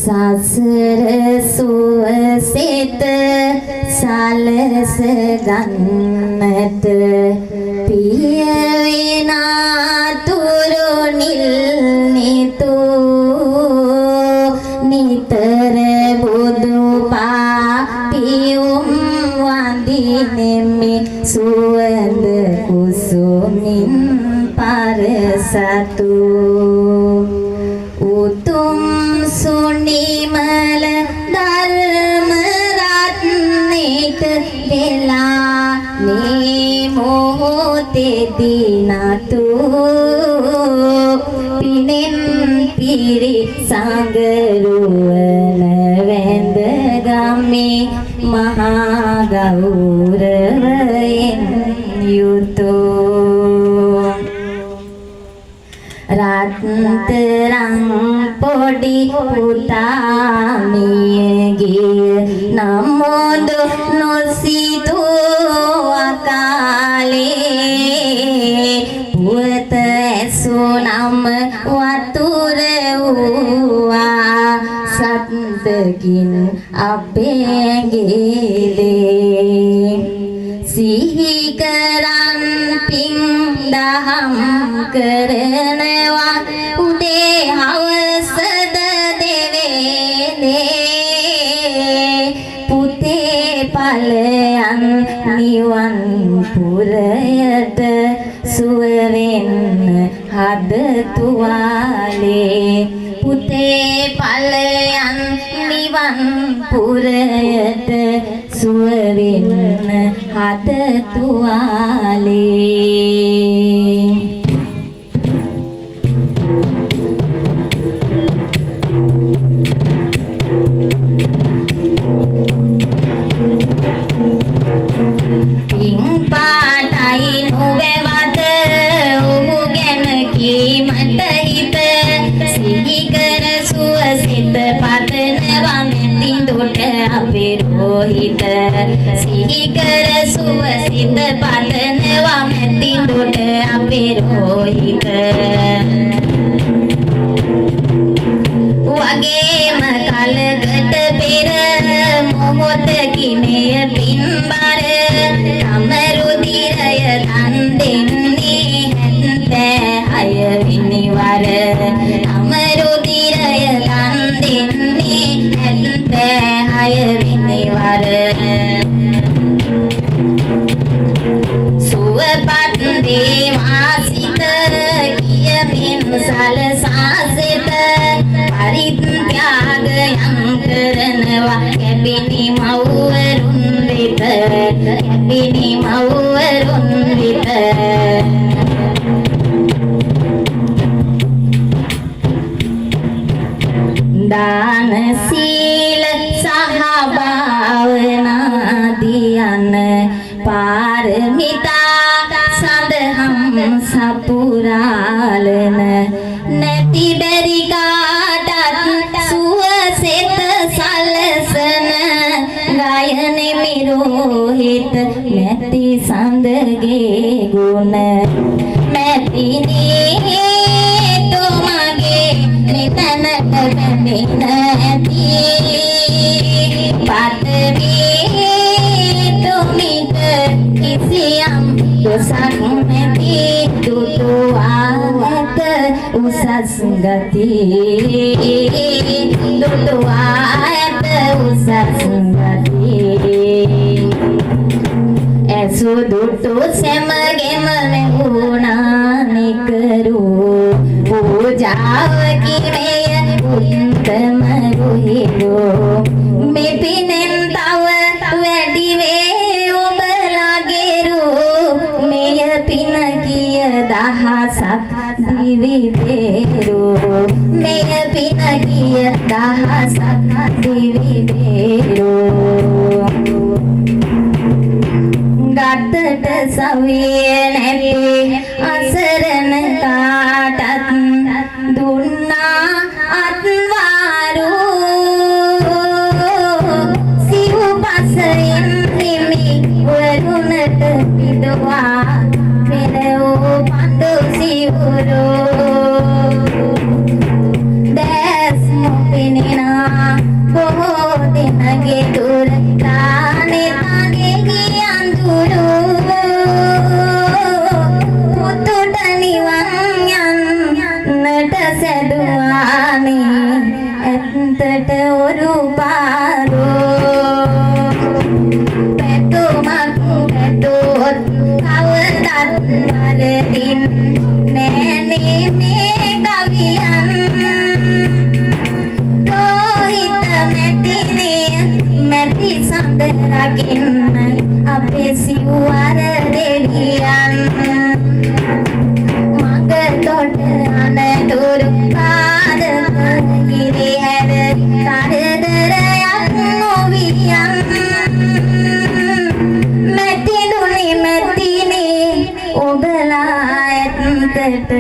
සසර සුවසෙත සලස ගන්නට පිය විනාතුරු නිල්නිතු නිතර බුදු පාපියුම් වඳිනෙමි සුවඳ කුසුමින් පරසතු උතුම් සුනිමල ධර්ම රත්නෙට වෙලා මේ මොහොතේදී නතු පිනෙන් පිරි සංගරුවන වැඳ ගමේ මහා ගෞරවයෙන් යුතුය රත්තරන් පොඩි පුතා මියගිය නමොද නොසිතූ අකාලේ පුවත ඇසුනම වතුර වූවා සත්දකින් අපේ ගෙලේ සිහි කරන් පින් දහම් කරනවා උදේ හවසද දෙවේලේ පුතේ ඵලයන් නිවන් පුරයට සුවවෙන්න හද තුවාලේ පුතේ ඵලයන් නිවන් පුරයට සුවවෙන්න හද තුවාලේ පාටයි නොවැවත ඔහු ගැන කීමට හිත සිහි කර සුවසිත පතනවා මෙතිඳුට අපේ රෝහිත සිහි කර සුවසිත පතනවා මෙතිඳුට අපේ රෝහිත වගේම කලකට පෙර මොහොතකිනේ පින්බර තමරුදිරය දන් දෙන්නේ 76 වෙනි වර තමරුදිරය දන් දෙන්නේ 76 වෙනි වර සුවපත් දේවාසිත කියමින් සලසාසිත පරිත්‍යාගයන් කරනවා කැපිනි මව්වරුන් වෙත කැපිනි මව්වරුන් වෙත දාන සීල සහ භාවනාදී යන පාරමිතා සඳහම් සපුරාලන නැති බැරි කාටත් සුවසෙත සලසන ගයනෙ මිරෝහිත නැති සඳගේ ගුණ මැතිනේ තුමගේ නිතනට බැඳින ඇති පතමේ තුමිට කිසියම් දොසක් නැති දුටුවා උසස් ගති දුටුවා ඇත උසස් ගති ඇසු දුටු සැමගෙම මෙහුණා නිකරු පූජාවකි මෙය උත්තම රුහිරෝ මෙපිනෙන් තව වැඩි වේ ඔබලගේ රෝ මෙය පින කිය දහසක් දිවි බේරෝ මෙය පින කිය දහසක් දිවි බේරෝ ගතට සවිය නැති අසරණ කාටත් දුන්නා අත්වාරෝ සිව්පසයෙන් නිමි වරුණට පිදවා පෙරෝ පඳු සිවුරෝ දැස් මොපෙනෙනා ඔබගේ දුර තානේ තාගේ ගියන් දුරු පුතුට නිවන් යන්නට සැදුවානේ ඇත්තට ඔරු පාරෝ පැතුමක් පැතුවොත් කවදත් වරදින් නෑනේ මේ කවියන් රෝහිත මැතිනේ මැති සඳ රකින්න අපේ සිව්වර දෙවියන් මඟතොට අනතුරු පාදක කිරිහැර කරදරයක් නොවියන් මැතිදුනි මැතිනේ ඔබලා ඇත්තට